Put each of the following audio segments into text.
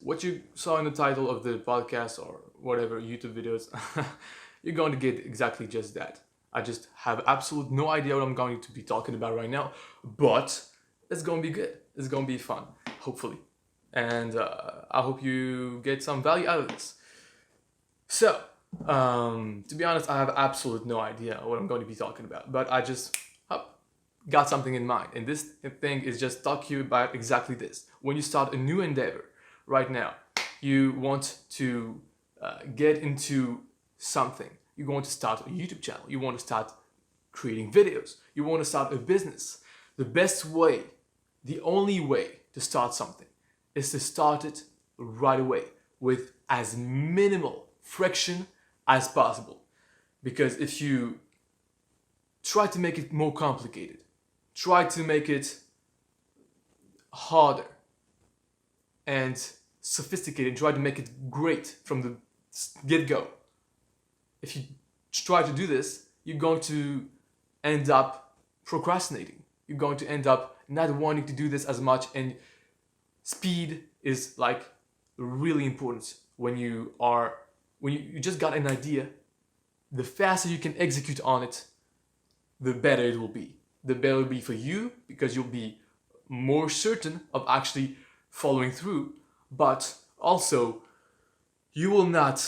What you saw in the title of the podcast or whatever YouTube videos, you're going to get exactly just that. I just have absolute no idea what I'm going to be talking about right now, but it's going to be good. It's going to be fun, hopefully. And I hope you get some value out of this. So, to be honest, I have absolute no idea what I'm going to be talking about, but I just got something in mind. And this thing is just talk to you about exactly this. When you start a new endeavor right now, you want to get into something. You want to start a YouTube channel. You want to start creating videos. You want to start a business. The best way, the only way to start something is to start it right away with as minimal friction as possible. Because if you try to make it more complicated, try to make it harder and sophisticated, try to make it great from the get-go. If you try to do this, you're going to end up procrastinating. You're going to end up not wanting to do this as much, and speed is like really important when you just got an idea. The faster you can execute on it, the better it will be. The better it will be for you because you'll be more certain of actually following through, but also you will not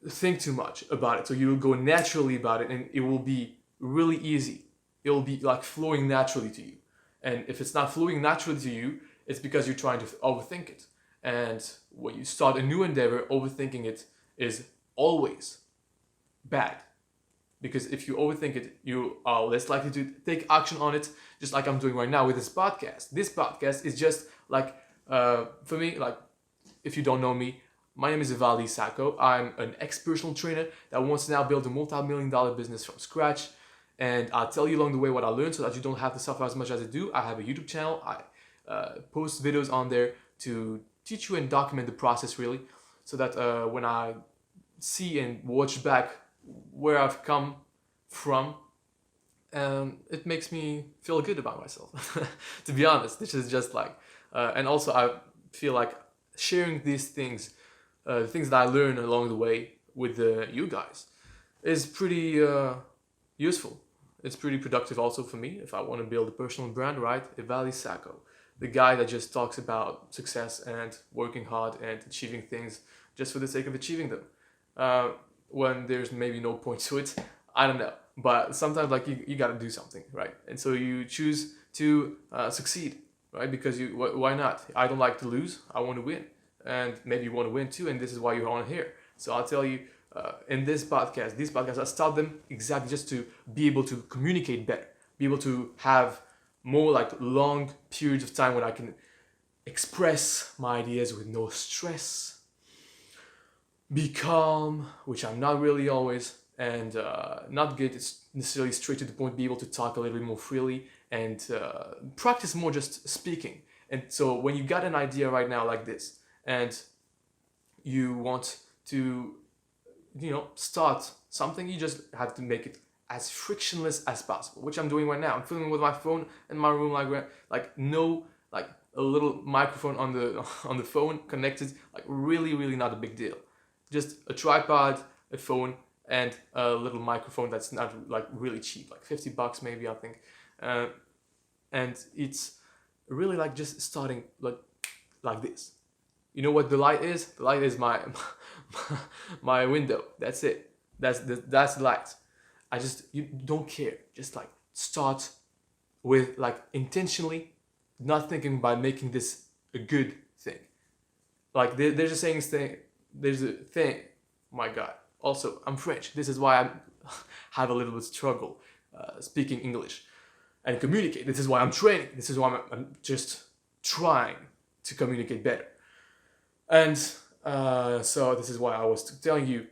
think too much about it. So you will go naturally about it and it will be really easy. It will be like flowing naturally to you. And if it's not flowing naturally to you, it's because you're trying to overthink it. And when you start a new endeavor, overthinking it is always bad. Because if you overthink it, you are less likely to take action on it, just like I'm doing right now with this podcast. This podcast is just like, for me, like, if you don't know me, my name is Ivaldi Sako. I'm an ex-personal trainer that wants to now build a multi-million-dollar business from scratch. And I'll tell you along the way what I learned so that you don't have to suffer as much as I do. I have a YouTube channel. I post videos on there to teach you and document the process, really, so that when I see and watch back where I've come from, it makes me feel good about myself. To be honest, this is just like, and also I feel like sharing these things, the things that I learn along the way with you guys, is pretty useful. It's pretty productive also for me if I want to build a personal brand, right? Ivaldi Sako, the guy that just talks about success and working hard and achieving things just for the sake of achieving them. When there's maybe no point to it, I don't know. But sometimes like you gotta do something, right? And so you choose to succeed, right? Because why not? I don't like to lose. I want to win, and maybe you want to win too. And this is why you're on here. So I'll tell you in these podcasts, I start them exactly just to be able to communicate better, be able to have more like long periods of time when I can express my ideas with no stress, be calm, which I'm not really always, and not get necessarily straight to the point, be able to talk a little bit more freely and practice more just speaking. And so when you got an idea right now like this and you want to, start something, you just have to make it as frictionless as possible, which I'm doing right now. I'm filming with my phone in my room, like no, like a little microphone on the phone connected, like really not a big deal. Just a tripod, a phone, and a little microphone that's not like really cheap, like $50 maybe, I think. And it's really like just starting like this. You know what the light is? The light is my my window. That's it. That's the light. You don't care. Just like start with like intentionally, not thinking about making this a good thing. Like there's a saying. There's a thing. My God. Also, I'm French. This is why I have a little bit struggle speaking English and communicate. This is why I'm training. This is why I'm just trying to communicate better. And so this is why I was telling you,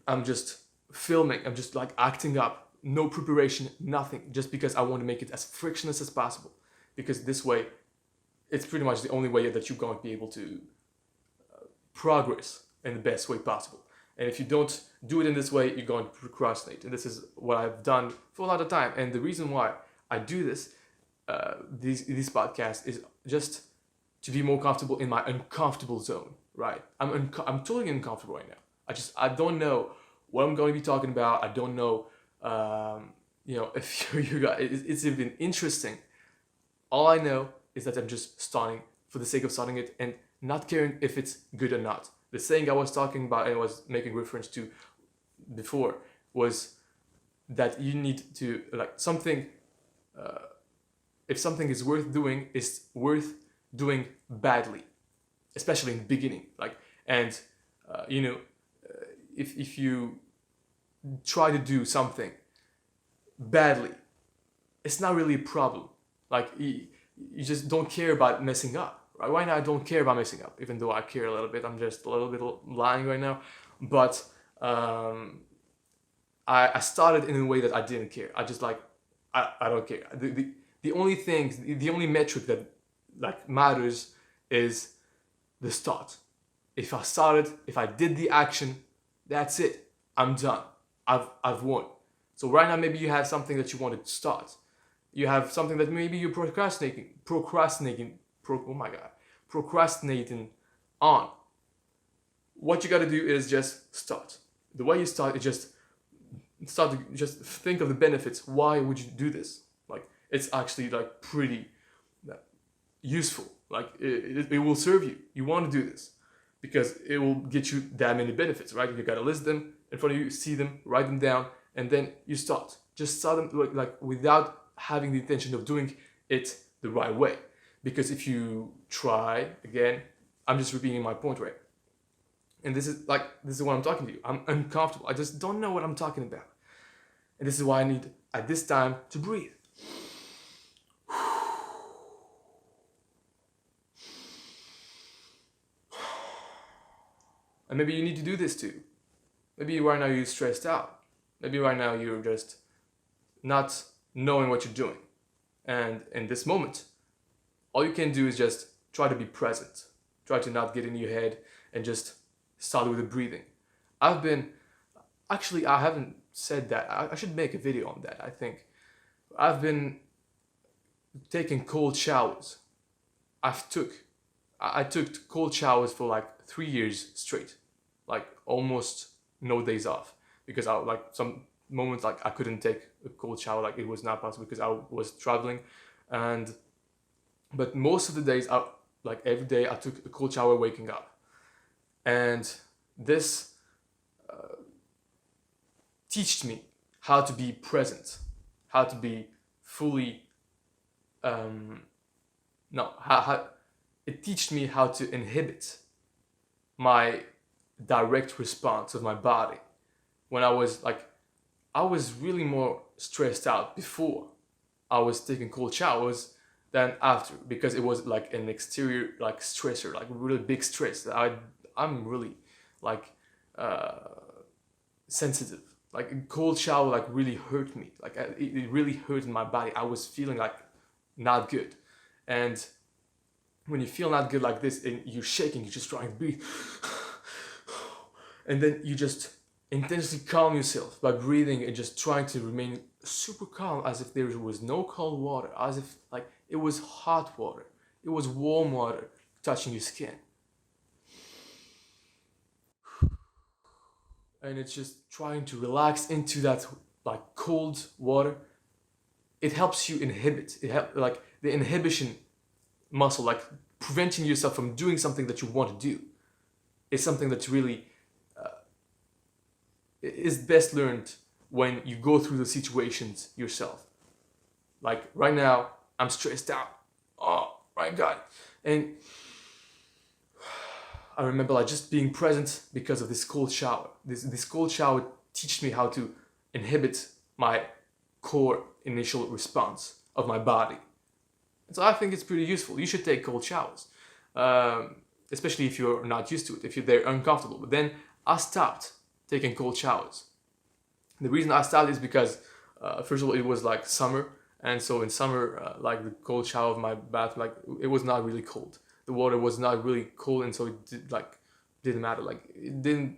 I'm just filming. I'm just like acting up. No preparation, nothing. Just because I want to make it as frictionless as possible. Because this way, it's pretty much the only way that you're going to be able to progress in the best way possible. And if you don't do it in this way, you're going to procrastinate. And this is what I've done for a lot of time. And the reason why I do this, these podcasts, is just to be more comfortable in my uncomfortable zone, right? I'm totally uncomfortable right now. I don't know what I'm going to be talking about. I don't know, if you guys, it's even interesting. All I know is that I'm just starting for the sake of starting it and not caring if it's good or not. The saying I was talking about and was making reference to before was that you need to, like, something, if something is worth doing, it's worth doing badly, especially in the beginning. Like, and if you try to do something badly, it's not really a problem. Like, you just don't care about messing up. Right now I don't care about messing up, even though I care a little bit. I'm just a little bit lying right now. But I started in a way that I didn't care. I just like, I don't care. The only thing, the only metric that like matters is the start. If I started, if I did the action, that's it. I'm done. I've won. So right now maybe you have something that you want to start. You have something that maybe you're procrastinating on. What you got to do is just start. The way you start is just think of the benefits. Why would you do this? Like, it's actually like pretty useful. Like, it will serve you. You want to do this because it will get you that many benefits, right? You got to list them in front of you, see them, write them down, and then you start. Just start them like without having the intention of doing it the right way. Because if you try, again, I'm just repeating my point, right? And this is what I'm talking to you. I'm uncomfortable. I just don't know what I'm talking about. And this is why I need, at this time, to breathe. And maybe you need to do this too. Maybe right now you're stressed out. Maybe right now you're just not knowing what you're doing. And in this moment, all you can do is just try to be present. Try to not get in your head and just start with the breathing. I haven't said that. I should make a video on that, I think. I've been taking cold showers. I took cold showers for like 3 years straight. Like almost no days off. Because some moments like I couldn't take a cold shower, like it was not possible because I was traveling. But most of the days, like every day I took a cold shower waking up. And this taught me how to be present, how to be fully, it taught me how to inhibit my direct response of my body. When I was really more stressed out before I was taking cold showers than after, because it was like an exterior like stressor, like really big stress that I'm really like sensitive. Like a cold shower like really hurt me. Like it really hurt in my body. I was feeling like not good. And when you feel not good like this and you're shaking, you're just trying to breathe. And then you just intensely calm yourself by breathing and just trying to remain super calm, as if there was no cold water, as if like it was hot water, it was warm water touching your skin. And it's just trying to relax into that like cold water. It helps you inhibit. Like the inhibition muscle, like preventing yourself from doing something that you want to do, is something that's really is best learned when you go through the situations yourself. Like right now, I'm stressed out. Oh my God. And I remember like just being present because of this cold shower. This cold shower teach me how to inhibit my core initial response of my body. And so I think it's pretty useful. You should take cold showers, especially if you're not used to it, if they're uncomfortable. But then I stopped taking cold showers. The reason I stopped is because, first of all, it was like summer. And so in summer, like the cold shower of my bath, like it was not really cold. The water was not really cold, and so it didn't matter. Like it didn't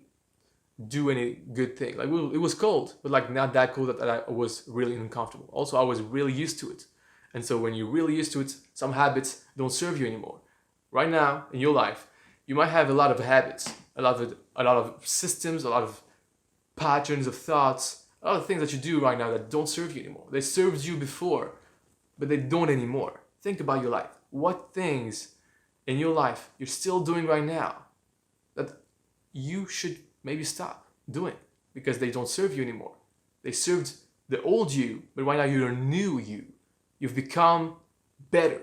do any good thing. Like it was cold, but like not that cold that I was really uncomfortable. Also, I was really used to it. And so when you're really used to it, some habits don't serve you anymore. right now in your life, you might have a lot of habits, a lot of systems, a lot of patterns of thoughts, a lot of things that you do right now that don't serve you anymore. They served you before, but they don't anymore. Think about your life. What things in your life you're still doing right now that you should maybe stop doing because they don't serve you anymore? They served the old you, but right now you're a new you. You've become better.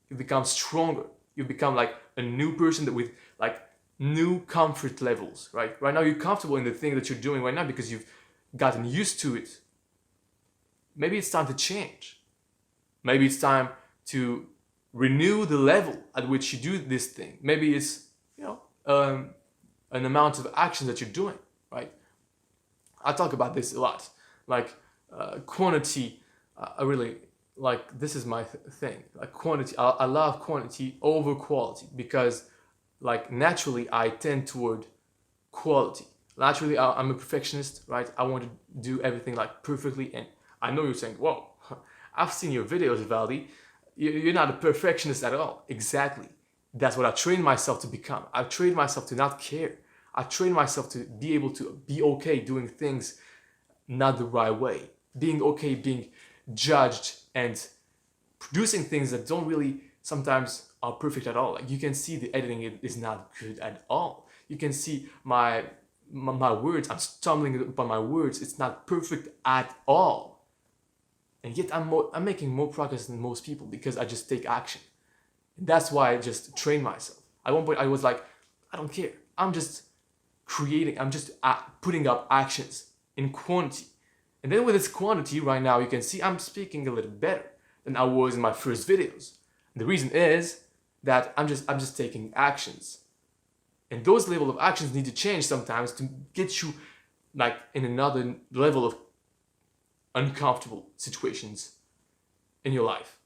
You've become stronger. You've become like a new person that with like new comfort levels, right? Right now you're comfortable in the thing that you're doing right now because you've gotten used to it. Maybe it's time to change. Maybe it's time to renew the level at which you do this thing. Maybe it's, an amount of action that you're doing, right? I talk about this a lot. Like quantity, I really like, this is my thing. Like quantity, I love quantity over quality because like naturally I tend toward quality. Naturally, I'm a perfectionist, right? I want to do everything like perfectly. And I know you're saying, whoa, I've seen your videos, Ivaldi. You're not a perfectionist at all. Exactly. That's what I trained myself to become. I trained myself to not care. I trained myself to be able to be okay doing things not the right way. Being okay being judged and producing things that don't really sometimes are perfect at all. Like you can see the editing is not good at all. You can see my words, I'm stumbling upon my words. It's not perfect at all. And yet I'm making more progress than most people because I just take action. And that's why I just train myself. At one point I was like, I don't care. I'm just creating, I'm just putting up actions in quantity. And then with this quantity right now, you can see I'm speaking a little better than I was in my first videos. And the reason is that I'm just taking actions. And those level of actions need to change sometimes to get you like in another level of uncomfortable situations in your life.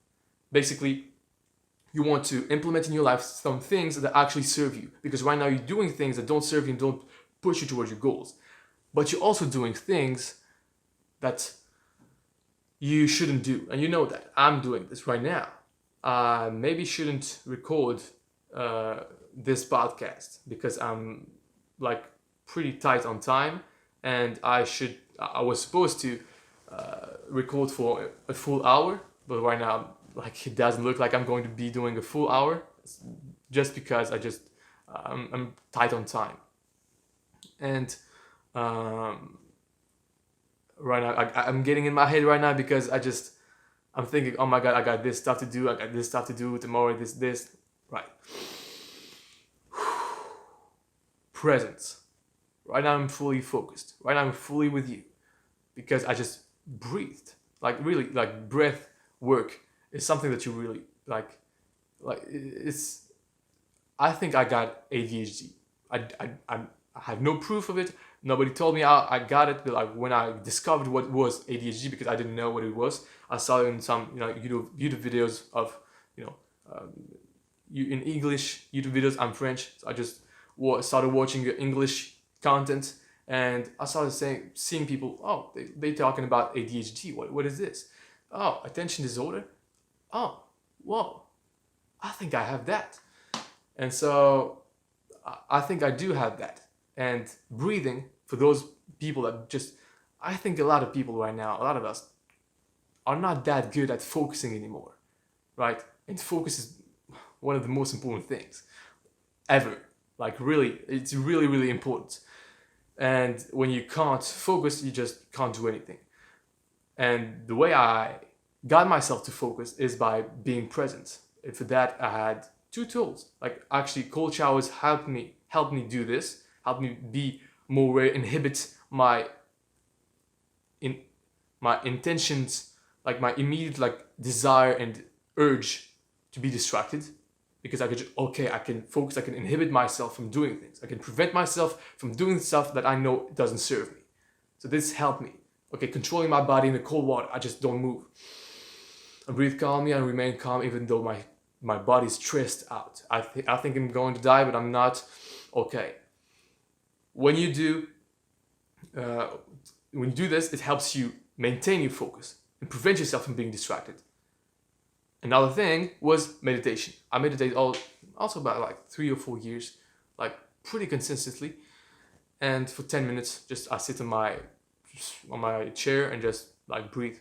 Basically, you want to implement in your life some things that actually serve you. Because right now you're doing things that don't serve you and don't push you towards your goals. But you're also doing things that you shouldn't do. And you know that. I'm doing this right now. I maybe shouldn't record this podcast because I'm like pretty tight on time. And I was supposed to record for a full hour. But right now, like it doesn't look like I'm going to be doing a full hour just because I'm tight on time. And right now I'm getting in my head right now because I'm thinking, oh my God, I got this stuff to do. I got this stuff to do tomorrow, this, right. Presence. Right now I'm fully focused. Right now I'm fully with you because I just breathed. Like really, like breath work is something that you really like it's, I think I got ADHD. I have no proof of it. Nobody told me I got it. But like when I discovered what was ADHD, because I didn't know what it was, I saw it in some YouTube videos of in English YouTube videos. I'm French, so I just started watching English content, and I started seeing people. Oh, they talking about ADHD. What is this? Oh, attention disorder. Oh, whoa, I think I have that. And so I think I do have that. And breathing, for those people that I think a lot of people right now, a lot of us, are not that good at focusing anymore, right? And focus is one of the most important things ever. Like really, it's really, really important. And when you can't focus, you just can't do anything. And the way I got myself to focus is by being present. And for that, I had 2 tools. Like actually, cold showers helped me do this. Helped me be more aware, inhibit my intentions, like my immediate desire and urge to be distracted, because I can focus, I can inhibit myself from doing things. I can prevent myself from doing stuff that I know doesn't serve me. So this helped me. Okay, controlling my body in the cold water. I just don't move. I breathe calmly and remain calm even though my body's stressed out. I think I'm going to die, but I'm not. Okay. When you do this, it helps you maintain your focus and prevent yourself from being distracted. Another thing was meditation. I meditate also about like 3 or 4 years, like pretty consistently. And for 10 minutes, just I sit on my chair and just like breathe,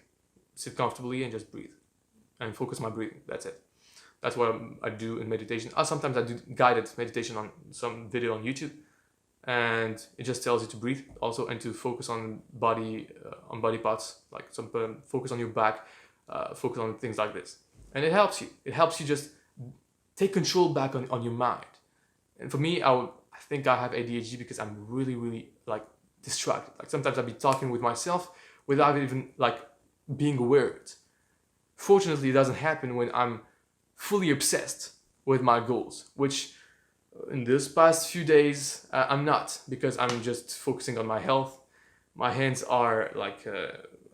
sit comfortably and just breathe and focus my breathing. That's it. That's what I do in meditation. Sometimes I do guided meditation on some video on YouTube, and it just tells you to breathe also and to focus on body parts, like some focus on your back, focus on things like this, and it helps you. It helps you just take control back on your mind. And for me, I think I have ADHD because I'm really like distracted. Like sometimes I'll be talking with myself without even like being aware of it. Fortunately, it doesn't happen when I'm fully obsessed with my goals, which in this past few days I'm not, because I'm just focusing on my health. My hands are like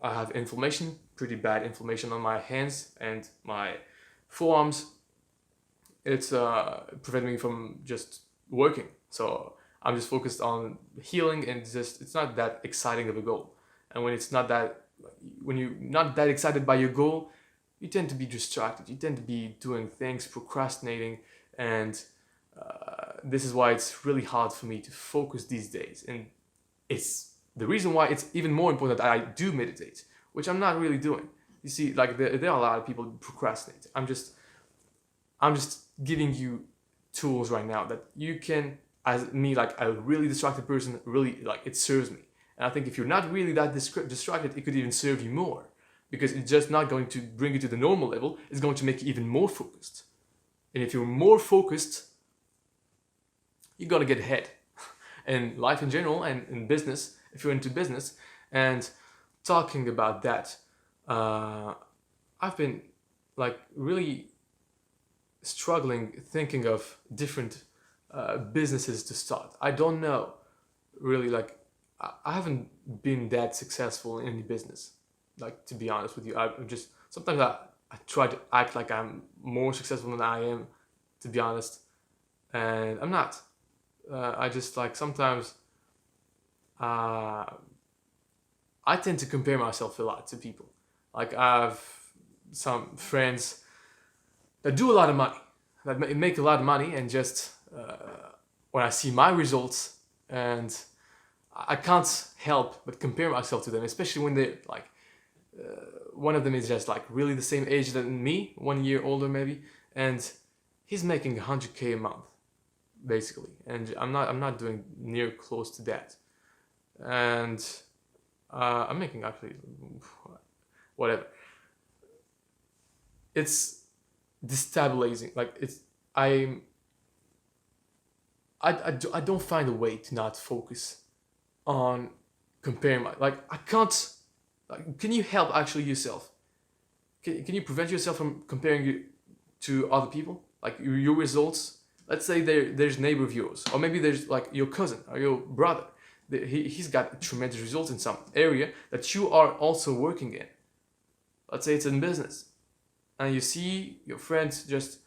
I have inflammation, pretty bad inflammation on my hands and my forearms. It's preventing me from just working. So I'm just focused on healing, and it's not that exciting of a goal. And when you're not that excited by your goal, you tend to be distracted. You tend to be doing things, procrastinating, and this is why it's really hard for me to focus these days. And it's the reason why it's even more important that I do meditate, which I'm not really doing. You see, like there are a lot of people who procrastinate. I'm just giving you tools right now that you can, as me, like a really distracted person, really like it serves me. And I think if you're not really that distracted, it could even serve you more, because it's just not going to bring you to the normal level. It's going to make you even more focused. And if you're more focused, you're gonna get ahead in life in general and in business, if you're into business. And talking about that, I've been like really struggling thinking of different businesses to start. I don't know really, like I haven't been that successful in any business, like to be honest with you. I'm just sometimes I try to act like I'm more successful than I am, to be honest, and I'm not. I just like sometimes I tend to compare myself a lot to people. Like I have some friends that do a lot of money, that make a lot of money, and just when I see my results, and I can't help but compare myself to them, especially when they're like, one of them is just like really the same age than me, 1 year older maybe, and he's making 100K a month, basically, and I'm not doing near close to that, and I'm making actually whatever. It's destabilizing. Like I don't find a way to not focus on comparing my, like I can't, like, can you help actually yourself? Can you prevent yourself from comparing you to other people, like your results? Let's say there's a neighbor of yours, or maybe there's like your cousin or your brother. He's got tremendous results in some area that you are also working in. Let's say it's in business, and you see your friends just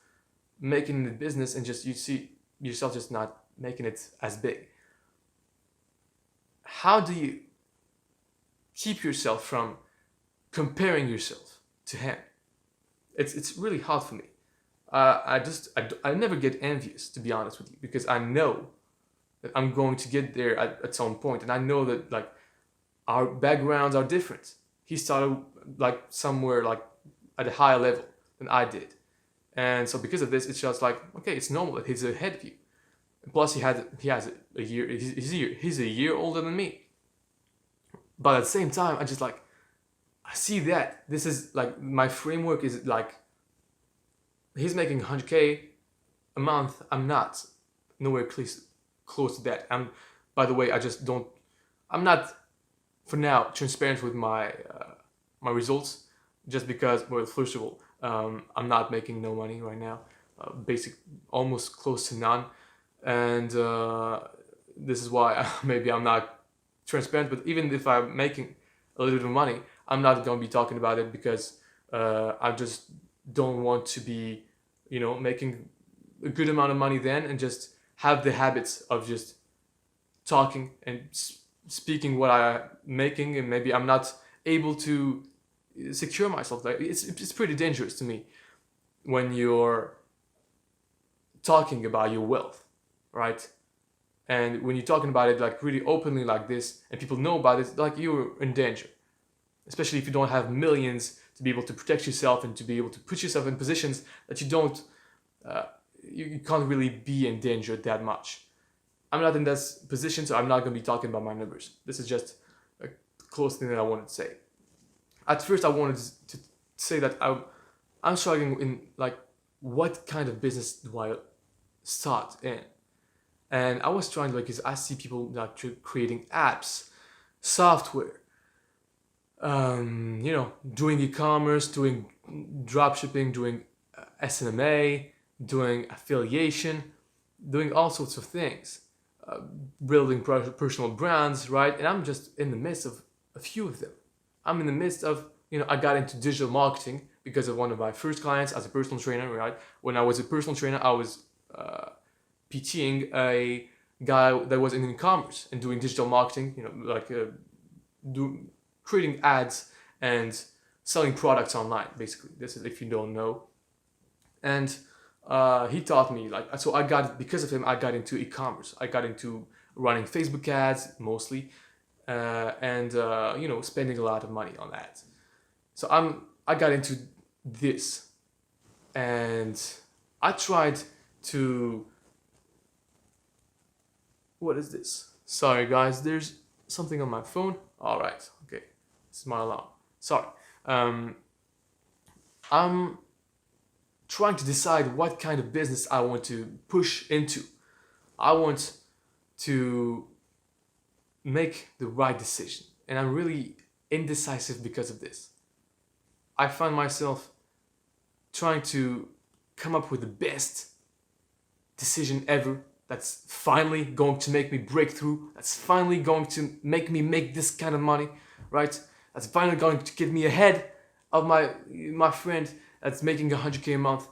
making the business, and just you see yourself just not making it as big. How do you keep yourself from comparing yourself to him? It's really hard for me. I never get envious, to be honest with you, because I know that I'm going to get there at some point, and I know that like our backgrounds are different. He started like somewhere like at a higher level than I did, and so because of this, it's just like, okay, it's normal that he's ahead of you. Plus, he has a year. He's a year older than me. But at the same time, I see that this is like my framework is like, he's making 100K a month. I'm not nowhere close to that. By the way, I'm not for now transparent with my results, just because, well, first of all, I'm not making no money right now, almost close to none, and this is why maybe I'm not transparent. But even if I'm making a little bit of money, I'm not going to be talking about it, because I just don't want to be, making a good amount of money then and just have the habits of just talking and speaking what I'm making, and maybe I'm not able to secure myself. Like it's pretty dangerous to me. when you're talking about your wealth, right? And when you're talking about it like really openly like this, and people know about it, like you're in danger. Especially if you don't have millions to be able to protect yourself and to be able to put yourself in positions that you don't, you can't really be in danger that much. I'm not in this position, so I'm not going to be talking about my numbers. This is just a close thing that I wanted to say. At first, I wanted to say that I'm struggling in like, what kind of business do I start in? And I was trying, like, because I see people like creating apps, software, doing e-commerce, doing dropshipping, doing SMMA, doing affiliation, doing all sorts of things, building personal brands, right? And I'm just in the midst of a few of them. I'm in the midst of, I got into digital marketing because of one of my first clients as a personal trainer, right? When I was a personal trainer, I was PTing a guy that was in e-commerce and doing digital marketing, creating ads and selling products online, basically. This is if you don't know. And he taught me, because of him, I got into e-commerce. I got into running Facebook ads mostly, and spending a lot of money on ads. So I got into this, and I tried to. What is this? Sorry, guys. There's something on my phone. All right. Okay. It's my alarm. Sorry. I'm trying to decide what kind of business I want to push into. I want to make the right decision, and I'm really indecisive because of this. I find myself trying to come up with the best decision ever that's finally going to make me break through, that's finally going to make me make this kind of money, right? That's finally going to get me ahead of my friend that's making 100K a month.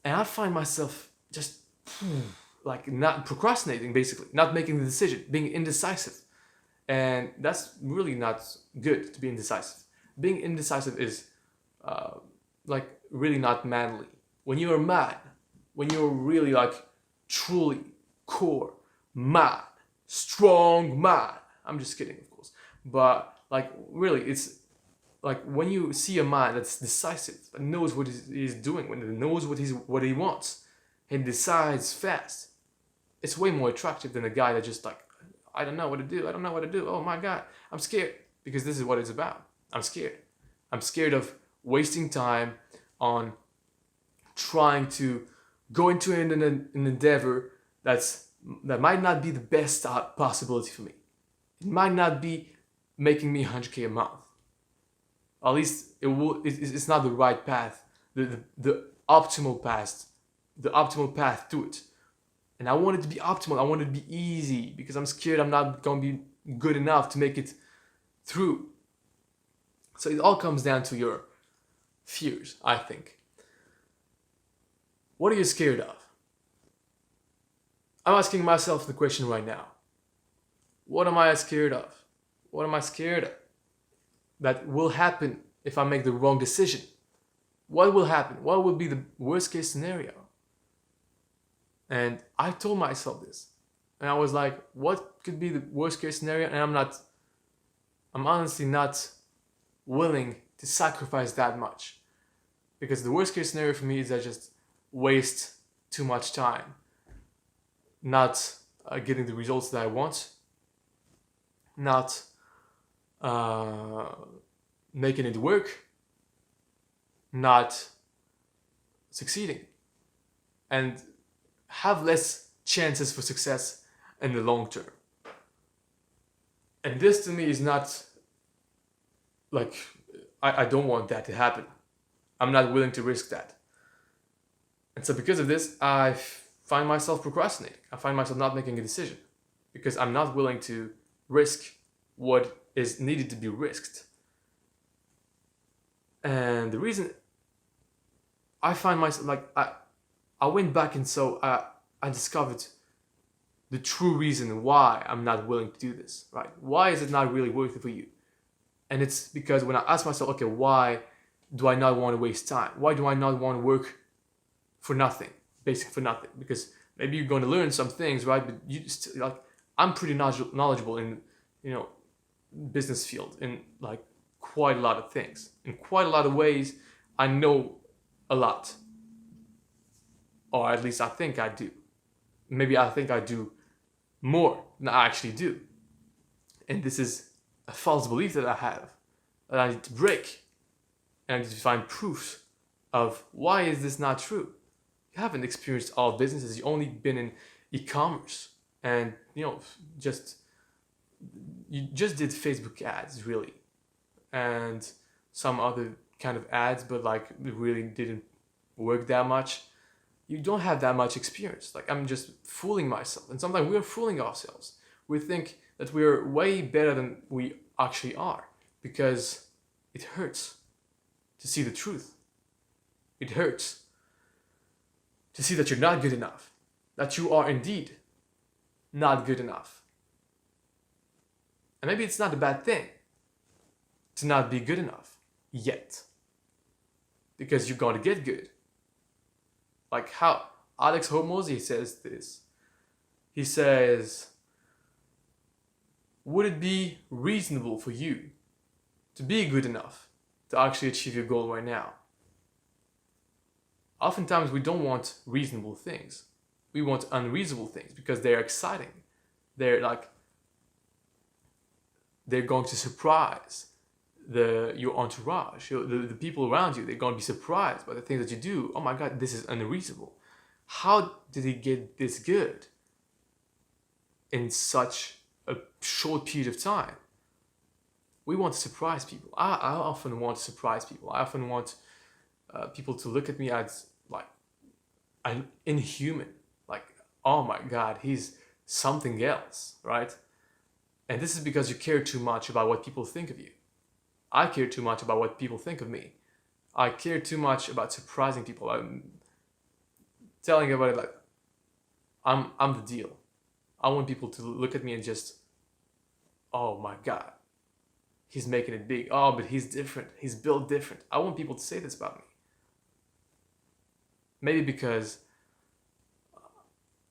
And I find myself just like not procrastinating, basically, not making the decision, being indecisive. And that's really not good, to be indecisive. Being indecisive is really not manly. When you're mad, when you're really like truly core mad, strong mad. I'm just kidding, of course. But like really, it's like when you see a man that's decisive, that knows what he's doing, when he knows what he wants, and decides fast, it's way more attractive than a guy that just like, I don't know what to do. Oh my God, I'm scared, because this is what it's about. I'm scared. I'm scared of wasting time on trying to go into an endeavor that might not be the best possibility for me. It might not be making me 100K a month. At least it's not the right path, the optimal path to it. And I want it to be optimal. I want it to be easy, because I'm scared I'm not going to be good enough to make it through. So it all comes down to your fears, I think. What are you scared of? I'm asking myself the question right now. What am I scared of? What am I scared of that will happen if I make the wrong decision? What will happen? What will be the worst case scenario? And I told myself this. And I was like, what could be the worst case scenario? And I'm honestly not willing to sacrifice that much. Because the worst case scenario for me is I just waste too much time not getting the results that I want, not making it work, not succeeding, and have less chances for success in the long term. And this to me is not like, I don't want that to happen. I'm not willing to risk that. And so because of this, I find myself procrastinating. I find myself not making a decision because I'm not willing to risk what is needed to be risked. And the reason I find myself like, I went back, and so I discovered the true reason why I'm not willing to do this, right? Why is it not really worth it for you? And it's because when I ask myself, okay, why do I not want to waste time? Why do I not want to work for nothing, basically for nothing, because maybe you're going to learn some things, right? But you just like, I'm pretty knowledgeable in, business field, in like quite a lot of things, in quite a lot of ways. I know a lot, or at least I think I do. Maybe I think I do more than I actually do, and this is a false belief that I have, that I need to break, and I need to find proofs of why is this not true. You haven't experienced all businesses. You've only been in e-commerce, and you just did Facebook ads, really, and some other kind of ads, but like it really didn't work that much. You don't have that much experience. Like, I'm just fooling myself, and sometimes we're fooling ourselves. We think that we're way better than we actually are, because it hurts to see the truth. It hurts to see that you're not good enough, that you are indeed not good enough. And maybe it's not a bad thing to not be good enough yet, because you're going to get good. Like how Alex Hormozy says this. He says, would it be reasonable for you to be good enough to actually achieve your goal right now? Oftentimes we don't want reasonable things. We want unreasonable things because they're exciting. They're going to surprise your entourage, the people around you. They're going to be surprised by the things that you do. Oh my God, this is unreasonable. How did he get this good in such a short period of time? We want to surprise people. I often want to surprise people. I often want people to look at me as like I'm inhuman. Like, oh my God, he's something else, right? And this is because you care too much about what people think of you. I care too much about what people think of me. I care too much about surprising people. I'm telling everybody like, I'm the deal. I want people to look at me and just, oh my God, he's making it big. Oh, but he's different. He's built different. I want people to say this about me. Maybe because,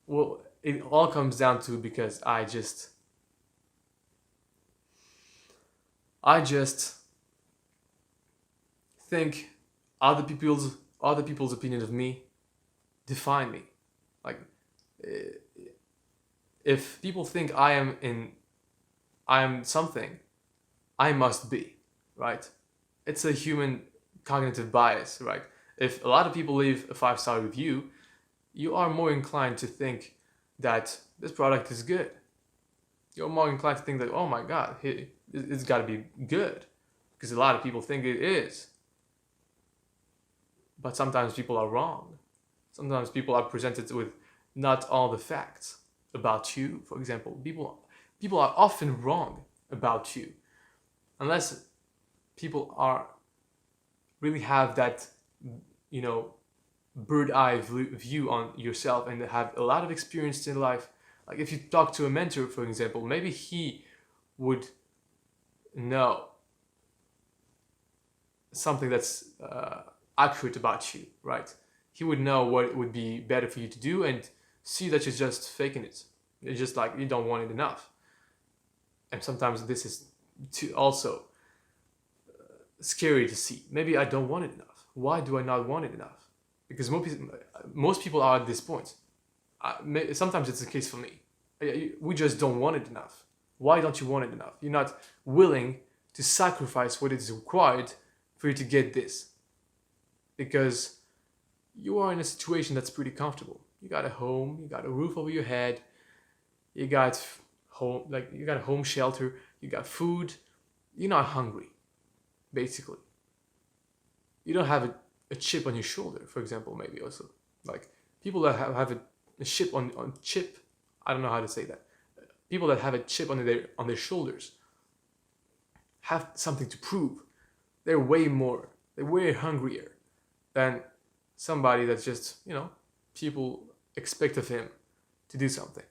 well, it all comes down to because I just think other people's opinion of me define me. Like, if people think I am something, I must be, right? It's a human cognitive bias, right? If a lot of people leave a 5-star review, you are more inclined to think that this product is good. You're more inclined to think that, oh my God, it's got to be good, because a lot of people think it is. But sometimes people are wrong. Sometimes people are presented with not all the facts about you. For example, people are often wrong about you, unless people really have that, bird eye view on yourself and have a lot of experience in life. Like if you talk to a mentor, for example, maybe he would know something that's accurate about you, right? He would know what would be better for you to do and see that you're just faking it. It's just like you don't want it enough. And sometimes this is also scary to see. Maybe I don't want it enough. Why do I not want it enough? Because most people are at this point. Sometimes it's the case for me. We just don't want it enough. Why don't you want it enough? You're not willing to sacrifice what is required for you to get this. Because you are in a situation that's pretty comfortable. You got a home, you got a roof over your head, you got a home shelter, you got food. You're not hungry, basically. You don't have a chip on your shoulder, for example, maybe also. Like people that have a chip on chip, I don't know how to say that. People that have a chip on their shoulders have something to prove. They're way hungrier than somebody that's just, people expect of him to do something.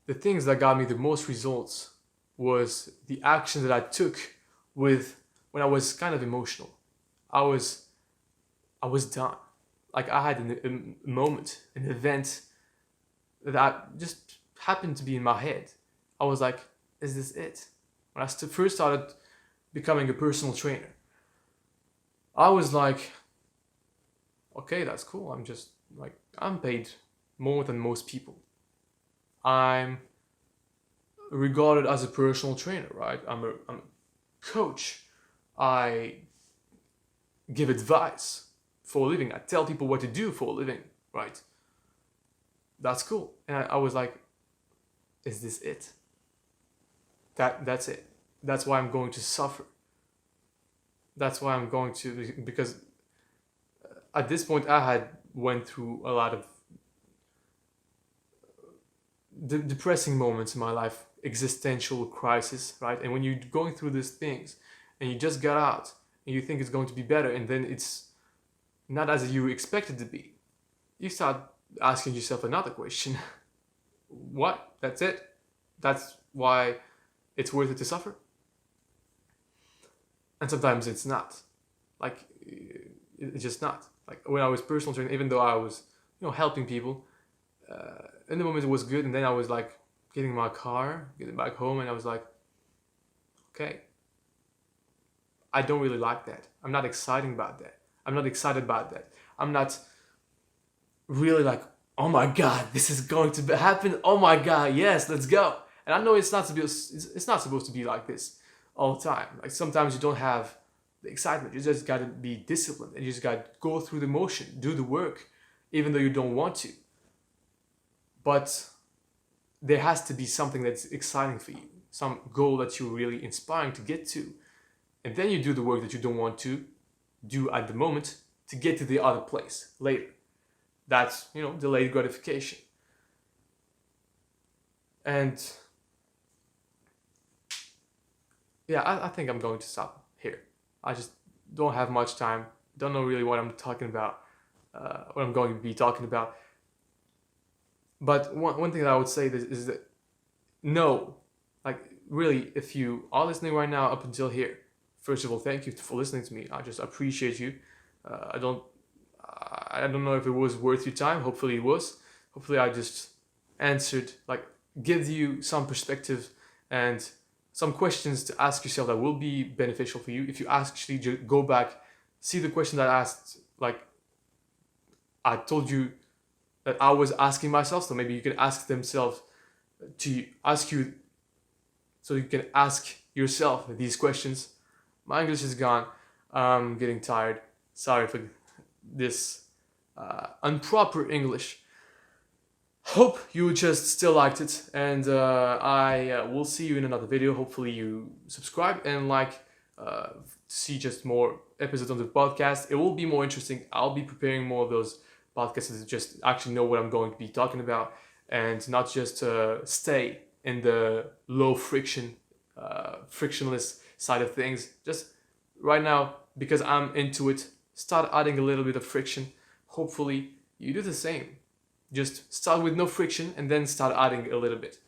The things that got me the most results was the action that I took when I was kind of emotional. I was I was done. Like I had a moment, an event that just happened to be in my head. I was like, is this it? When I first started becoming a personal trainer, I was like, okay, that's cool. I'm paid more than most people. I'm regarded as a personal trainer, right? I'm a coach. I give advice for a living. I tell people what to do for a living, right? That's cool. And I was like, is this it? That's it. That's why I'm going to suffer. That's why I'm going to, because at this point I had went through a lot of depressing moments in my life, existential crisis, right? And when you're going through these things and you just got out and you think it's going to be better, and then it's not as you expected to be, you start asking yourself another question. What? That's it? That's why it's worth it to suffer? And sometimes it's not. Like, it's just not. Like when I was personal training, even though I was, helping people, in the moment it was good, and then I was like getting in my car, getting back home, and I was like, okay, I don't really like that. I'm not excited about that. I'm not really like, oh my god, this is going to happen. Oh my god, yes, let's go. And I know it's not supposed to be like this all the time. Like sometimes you don't have the excitement. You just gotta be disciplined, and you just gotta go through the motion, do the work, even though you don't want to. But there has to be something that's exciting for you, some goal that you're really inspiring to get to. And then you do the work that you don't want to do at the moment to get to the other place later. That's, delayed gratification. And yeah, I think I'm going to stop here. I just don't have much time. Don't know really what I'm talking about, what I'm going to be talking about. But one thing that I would say is that no, like really, if you are listening right now up until here, first of all, thank you for listening to me. I just appreciate you. I don't know if it was worth your time. Hopefully it was. Hopefully I just answered, like, give you some perspective and some questions to ask yourself that will be beneficial for you. If you actually go back, see the question that I asked, like I told you that I was asking myself, so maybe you can ask themselves to ask you, so you can ask yourself these questions. My English is gone. I'm getting tired. Sorry for this improper English. Hope you just still liked it, and I will see you in another video. Hopefully you subscribe and see just more episodes on the podcast. It will be more interesting. I'll be preparing more of those podcasts to just actually know what I'm going to be talking about, and not just stay in the low friction, frictionless side of things. Just right now, because I'm into it, start adding a little bit of friction. Hopefully you do the same. Just start with no friction and then start adding a little bit.